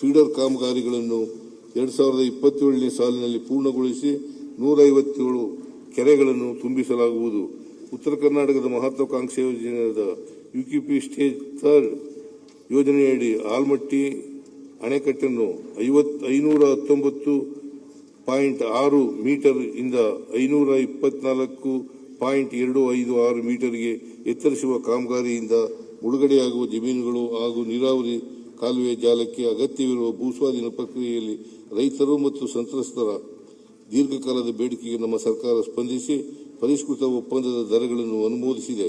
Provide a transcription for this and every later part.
Feeder ಕಾಮಗಾರಿಗಳನ್ನು 2027ನೇ ಸಾಲಿನಲ್ಲಿ ಪೂರ್ಣಗೊಳಿಸಿ 157 ಕೆರೆಗಳನ್ನು ತುಂಬಿಸಲಾಗುವುದು. ಉತ್ತರ ಕರ್ನಾಟಕದ ಮಹತ್ವಾಕಾಂಕ್ಷೆ ಯೋಜನೆಯಾದ ಯುಕೆಪಿ ಸ್ಟೇಜ್ 3 ಯೋಜನೆಯಡಿ ಆಲ್ಮಟ್ಟಿ ಅಣೆಕಟ್ಟನ್ನು 519.6 ಮೀಟರ್ ಇಂದ 524.256 ಮೀಟರ್ಗೆ ಎತ್ತರಿಸುವ ಕಾಮಗಾರಿಯಿಂದ ಮುಳುಗಡೆಯಾಗುವ ಜಮೀನುಗಳು ಹಾಗೂ ನೀರಾವರಿ ಕಾಲುವೆ ಜಾಲಕ್ಕೆ ಅಗತ್ಯವಿರುವ ಭೂಸ್ವಾಧೀನ ಪ್ರಕ್ರಿಯೆಯಲ್ಲಿ ರೈತರು ಮತ್ತು ಸಂತ್ರಸ್ತರ ದೀರ್ಘಕಾಲದ ಬೇಡಿಕೆಗೆ ನಮ್ಮ ಸರ್ಕಾರ ಸ್ಪಂದಿಸಿ ಪರಿಷ್ಕೃತ ಒಪ್ಪಂದದ ದರಗಳನ್ನು ಅನುಮೋದಿಸಿದೆ.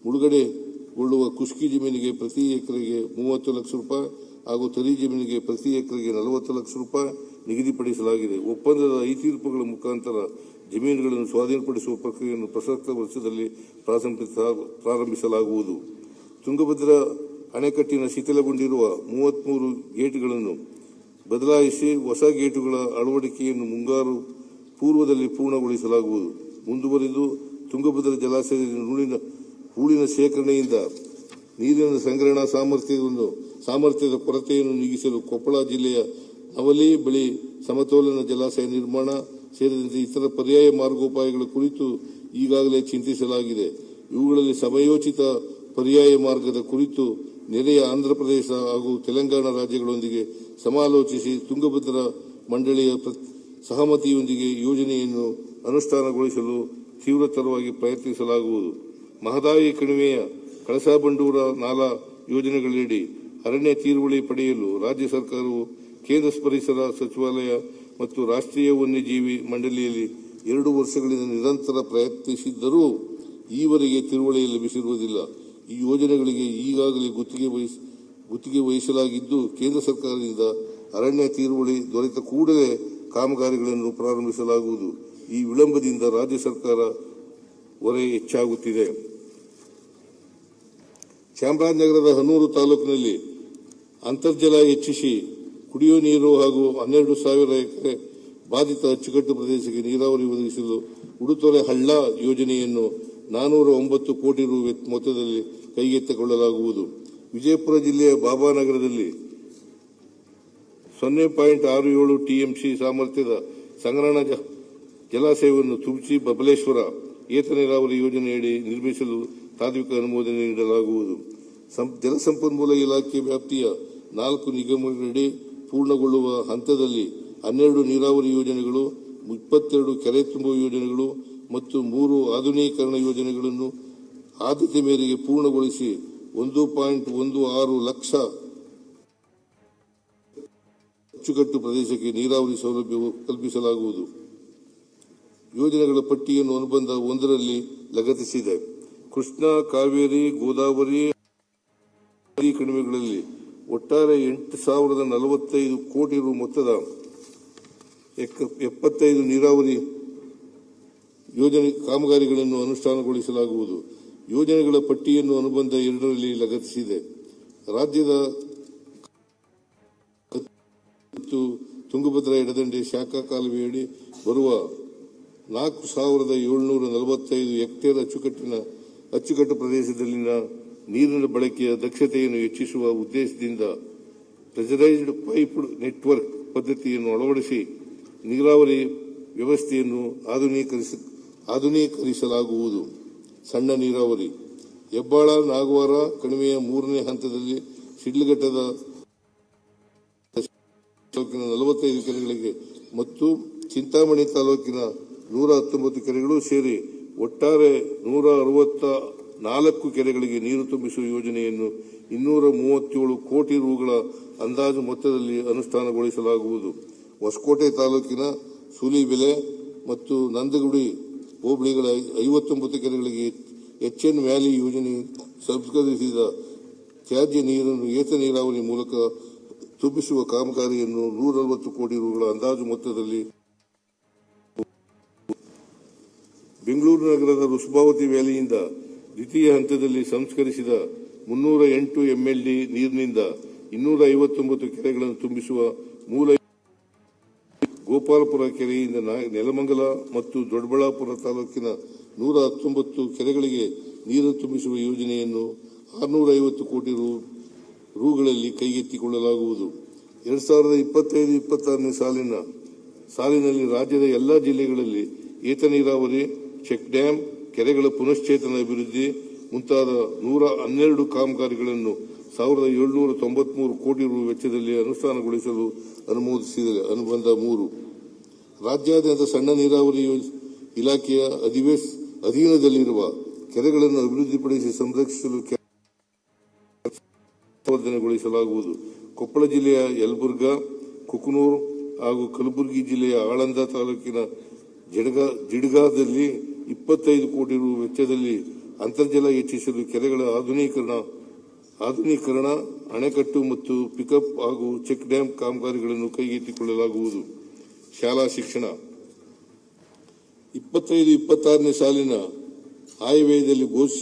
ಮುಳುಗಡೆಗೊಳ್ಳುವ ಖುಷ್ಕಿ ಜಮೀನಿಗೆ ಪ್ರತಿ ಎಕರೆಗೆ 30 ಲಕ್ಷ ರೂಪಾಯಿ ಹಾಗೂ ತರಿ ಜಮೀನಿಗೆ ಪ್ರತಿ ಎಕರೆಗೆ 40 ಲಕ್ಷ ರೂಪಾಯಿ ನಿಗದಿಪಡಿಸಲಾಗಿದೆ. ಒಪ್ಪಂದದ ಐತೀರ್ಪುಗಳ ಮುಖಾಂತರ ಜಮೀನುಗಳನ್ನು ಸ್ವಾಧೀನಪಡಿಸುವ ಪ್ರಕ್ರಿಯೆಯನ್ನು ಪ್ರಸಕ್ತ ವರ್ಷದಲ್ಲಿ ಪ್ರಾರಂಭಿಸಲಾಗುವುದು. ತುಂಗಭದ್ರಾ ಅಣೆಕಟ್ಟಿನ ಶಿಥಿಲಗೊಂಡಿರುವ 33 ಗೇಟ್ಗಳನ್ನು ಬದಲಾಯಿಸಿ ಹೊಸ ಗೇಟುಗಳ ಅಳವಡಿಕೆಯನ್ನು ಮುಂಗಾರು ಪೂರ್ವದಲ್ಲಿ ಪೂರ್ಣಗೊಳಿಸಲಾಗುವುದು. ಮುಂದುವರಿದು ತುಂಗಭದ್ರಾ ಜಲಾಶಯದ ಹೂಳಿನ ಶೇಖರಣೆಯಿಂದ ನೀರಿನ ಸಂಗ್ರಹಣಾ ಸಾಮರ್ಥ್ಯದ ಕೊರತೆಯನ್ನು ನೀಗಿಸಲು ಕೊಪ್ಪಳ ಜಿಲ್ಲೆಯ ನವಲಿ ಬಳಿ ಸಮತೋಲನ ಜಲಾಶಯ ನಿರ್ಮಾಣ ಸೇರಿದಂತೆ ಇತರ ಪರ್ಯಾಯ ಮಾರ್ಗೋಪಾಯಗಳ ಕುರಿತು ಈಗಾಗಲೇ ಚಿಂತಿಸಲಾಗಿದೆ. ಇವುಗಳಲ್ಲಿ ಸಮಯೋಚಿತ ಪರ್ಯಾಯ ಮಾರ್ಗದ ಕುರಿತು ನೆರೆಯ ಆಂಧ್ರಪ್ರದೇಶ ಹಾಗೂ ತೆಲಂಗಾಣ ರಾಜ್ಯಗಳೊಂದಿಗೆ ಸಮಾಲೋಚಿಸಿ ತುಂಗಭದ್ರಾ ಮಂಡಳಿಯ ಸಹಮತಿಯೊಂದಿಗೆ ಯೋಜನೆಯನ್ನು ಅನುಷ್ಠಾನಗೊಳಿಸಲು ತೀವ್ರತರವಾಗಿ ಪ್ರಯತ್ನಿಸಲಾಗುವುದು. ಮಹದಾಯಿ ಕಣಿವೆಯ ಕಳಸಾ-ಬಂಡೂರ ನಾಲಾ ಯೋಜನೆಗಳಡಿ ಅರಣ್ಯ ತೀರುವಳಿ ಪಡೆಯಲು ರಾಜ್ಯ ಸರ್ಕಾರವು ಕೇಂದ್ರ ಪರಿಸರ ಸಚಿವಾಲಯ ಮತ್ತು ರಾಷ್ಟ್ರೀಯ ವನ್ಯಜೀವಿ ಮಂಡಳಿಯಲ್ಲಿ 2 ವರ್ಷಗಳಿಂದ ನಿರಂತರ ಪ್ರಯತ್ನಿಸಿದ್ದರೂ ಈವರೆಗೆ ತಿರುವಳಿ ಲಭಿಸಿರುವುದಿಲ್ಲ. ಈ ಯೋಜನೆಗಳಿಗೆ ಈಗಾಗಲೇ ಗುತ್ತಿಗೆ ವಹಿಸಲಾಗಿದ್ದು, ಕೇಂದ್ರ ಸರ್ಕಾರದಿಂದ ಅರಣ್ಯ ತೀರುವಳಿ ದೊರೆತ ಕೂಡಲೇ ಕಾಮಗಾರಿಗಳನ್ನು ಪ್ರಾರಂಭಿಸಲಾಗುವುದು. ಈ ವಿಳಂಬದಿಂದ ರಾಜ್ಯ ಸರ್ಕಾರ ಹೊರೆ ಹೆಚ್ಚಾಗುತ್ತಿದೆ. ಚಾಮರಾಜನಗರದ ಹನೂರು ತಾಲೂಕಿನಲ್ಲಿ ಅಂತರ್ಜಲ ಹೆಚ್ಚಿಸಿ ಕುಡಿಯುವ ನೀರು ಹಾಗೂ 12,000 ಎಕರೆ ಬಾಧಿತ ಅಚ್ಚುಕಟ್ಟು ಪ್ರದೇಶಕ್ಕೆ ನೀರಾವರಿ ಒದಗಿಸಲು ಉಡುತೊರೆ ಹಳ್ಳ ಯೋಜನೆಯನ್ನು 409 ಕೋಟಿ ರು ಮೊತ್ತದಲ್ಲಿ ಕೈಗೆತ್ತಿಕೊಳ್ಳಲಾಗುವುದು. ವಿಜಯಪುರ ಜಿಲ್ಲೆಯ ಬಾಬಾನಗರದಲ್ಲಿ 0.67 ಟಿಎಂಸಿ ಸಾಮರ್ಥ್ಯದ ಸಂಗ್ರಹಣಾ ಜಲಾಶಯವನ್ನು ತುಬಚಿ ಬಬಲೇಶ್ವರ ಏತ ನೀರಾವರಿ ಯೋಜನೆಯಡಿ ನಿರ್ಮಿಸಲು ತಾತ್ವಿಕ ಅನುಮೋದನೆ ನೀಡಲಾಗುವುದು. ಜಲಸಂಪನ್ಮೂಲ ಇಲಾಖೆ ವ್ಯಾಪ್ತಿಯ 4 ನಿಗಮಗಳಡಿ ಪೂರ್ಣಗೊಳ್ಳುವ ಹಂತದಲ್ಲಿ 12 ನೀರಾವರಿ ಯೋಜನೆಗಳು, 22 ಕೆರೆ ತುಂಬುವ ಯೋಜನೆಗಳು ಮತ್ತು 3 ಆಧುನೀಕರಣ ಯೋಜನೆಗಳನ್ನು ಆದ್ಯತೆ ಮೇರೆಗೆ ಪೂರ್ಣಗೊಳಿಸಿ 1.16 ಲಕ್ಷ ಅಚ್ಚುಕಟ್ಟು ಪ್ರದೇಶಕ್ಕೆ ನೀರಾವರಿ ಸೌಲಭ್ಯ ಕಲ್ಪಿಸಲಾಗುವುದು. ಯೋಜನೆಗಳ ಪಟ್ಟಿಯನ್ನು ಅನುಬಂಧ 1ರಲ್ಲಿ ಲಗತ್ತಿಸಿದೆ. ಕೃಷ್ಣಾ, ಕಾವೇರಿ, ಗೋದಾವರಿ ಕಣಿವೆಗಳಲ್ಲಿ ಒಟ್ಟಾರೆ 8,045 ಕೋಟಿ ರು ಮೊತ್ತದ 75 ನೀರಾವರಿ ಯೋಜನೆ ಕಾಮಗಾರಿಗಳನ್ನು ಅನುಷ್ಠಾನಗೊಳಿಸಲಾಗುವುದು. ಯೋಜನೆಗಳ ಪಟ್ಟಿಯನ್ನು ಅನುಬಂಧ 2ರಲ್ಲಿ ಲಗತ್ತಿಸಿದೆ. ರಾಜ್ಯದ ತುಂಗಭದ್ರಾ ಎಡದಂಡೆ ಶಾಖಾ ಕಾಲುವೆಯಡಿ ಬರುವ 4,745 ಹೆಕ್ಟೇರ್ ಅಚ್ಚುಕಟ್ಟು ಪ್ರದೇಶದಲ್ಲಿನ ನೀರಿನ ಬಳಕೆಯ ದಕ್ಷತೆಯನ್ನು ಹೆಚ್ಚಿಸುವ ಉದ್ದೇಶದಿಂದ ಪ್ರೆಷರೈಸ್ಡ್ ಪೈಪ್ಡ್ ನೆಟ್ವರ್ಕ್ ಪದ್ಧತಿಯನ್ನು ಅಳವಡಿಸಿ ನೀರಾವರಿ ವ್ಯವಸ್ಥೆಯನ್ನು ಆಧುನೀಕರಿಸಲಾಗುವುದು. ಸಣ್ಣ ನೀರಾವರಿ ಹೆಬ್ಬಾಳ ನಾಗವಾರ ಕಣಿವೆಯ 3ನೇ ಹಂತದಲ್ಲಿ ಶಿಡ್ಲಘಟ್ಟದ ತಾಲೂಕಿನ 45 ಕೆರೆಗಳಿಗೆ ಮತ್ತು ಚಿಂತಾಮಣಿ ತಾಲೂಕಿನ 119 ಕೆರೆಗಳು ಸೇರಿ ಒಟ್ಟಾರೆ 164 ಕೆರೆಗಳಿಗೆ ನೀರು ತುಂಬಿಸುವ ಯೋಜನೆಯನ್ನು 237 ಕೋಟಿ ರುಗಳ ಅಂದಾಜು ಮೊತ್ತದಲ್ಲಿ ಅನುಷ್ಠಾನಗೊಳಿಸಲಾಗುವುದು. ಹೊಸಕೋಟೆ ತಾಲೂಕಿನ ಸೂಲಿಬೆಲೆ ಮತ್ತು ನಂದಗುಡಿ ಹೋಬಳಿಗಳ 59 ಕೆರೆಗಳಿಗೆ ಎಚ್ಎನ್ ವ್ಯಾಲಿ ಯೋಜನೆ ಸಂಸ್ಕರಿಸಿದ ತ್ಯಾಜ್ಯ ನೀರನ್ನು ಏತ ನೀರಾವರಿ ಮೂಲಕ ತುಂಬಿಸುವ ಕಾಮಗಾರಿಯನ್ನು 140 ಕೋಟಿ ರುಗಳ ಅಂದಾಜು ಮೊತ್ತದಲ್ಲಿ ಬೆಂಗಳೂರು ನಗರದ ವೃಷಭಾವತಿ ವ್ಯಾಲಿಯಿಂದ ದ್ವಿತೀಯ ಹಂತದಲ್ಲಿ ಸಂಸ್ಕರಿಸಿದ 308 ಎಂಎಲ್ಡಿ ನೀರಿನಿಂದ 259 ಕೆರೆಗಳನ್ನು ತುಂಬಿಸುವ ಮೂಲ ಗೋಪಾಲಪುರ ಕೆರೆಯಿಂದ ನೆಲಮಂಗಲ ಮತ್ತು ದೊಡ್ಡಬಳ್ಳಾಪುರ ತಾಲೂಕಿನ 119 ಕೆರೆಗಳಿಗೆ ನೀರು ತುಂಬಿಸುವ ಯೋಜನೆಯನ್ನು 650 ಕೋಟಿ ರುಗಳಲ್ಲಿ ಕೈಗೆತ್ತಿಕೊಳ್ಳಲಾಗುವುದು. 2025-26 ಸಾಲಿನಲ್ಲಿ ರಾಜ್ಯದ ಎಲ್ಲಾ ಜಿಲ್ಲೆಗಳಲ್ಲಿ ಏತ ನೀರಾವರಿ, ಚೆಕ್ ಡ್ಯಾಂ, ಕೆರೆಗಳ ಪುನಶ್ಚೇತನ ಅಭಿವೃದ್ಧಿ ಮುಂತಾದ 112 ಕಾಮಗಾರಿಗಳನ್ನು 1793 ಕೋಟಿ ರು ವೆಚ್ಚದಲ್ಲಿ ಅನುಷ್ಠಾನಗೊಳಿಸಲು ಅನುಮೋದಿಸಿದೆ. ಅನುಬಂಧ 3 ರಾಜ್ಯಾದ್ಯಂತ ಸಣ್ಣ ನೀರಾವರಿ ಇಲಾಖೆಯ ಅಧೀನದಲ್ಲಿರುವ ಕೆರೆಗಳನ್ನು ಅಭಿವೃದ್ಧಿಪಡಿಸಿ ಸಂರಕ್ಷಿಸಲು ವರ್ಧನೆಗೊಳಿಸಲಾಗುವುದು. ಕೊಪ್ಪಳ ಜಿಲ್ಲೆಯ ಯಲಬುರ್ಗಾ, ಕುಕನೂರು ಹಾಗೂ ಕಲಬುರಗಿ ಜಿಲ್ಲೆಯ ಆಳಂದ ತಾಲೂಕಿನ ಜಿಡಗಾದಲ್ಲಿ 25 ಕೋಟಿ ರು ವೆಚ್ಚದಲ್ಲಿ ಅಂತರ್ಜಲ ಹೆಚ್ಚಿಸಲು ಕೆರೆಗಳ ಆಧುನೀಕರಣ, ಅಣೆಕಟ್ಟು ಮತ್ತು ಪಿಕಪ್ ಹಾಗೂ ಚೆಕ್ ಡ್ಯಾಂ ಕಾಮಗಾರಿಗಳನ್ನು ಕೈಗೆತ್ತಿಕೊಳ್ಳಲಾಗುವುದು. ಶಾಲಾ ಶಿಕ್ಷಣ 25-26 ಸಾಲಿನ ಆಯವ್ಯಯದಲ್ಲಿ ಘೋಷಿಸಿದ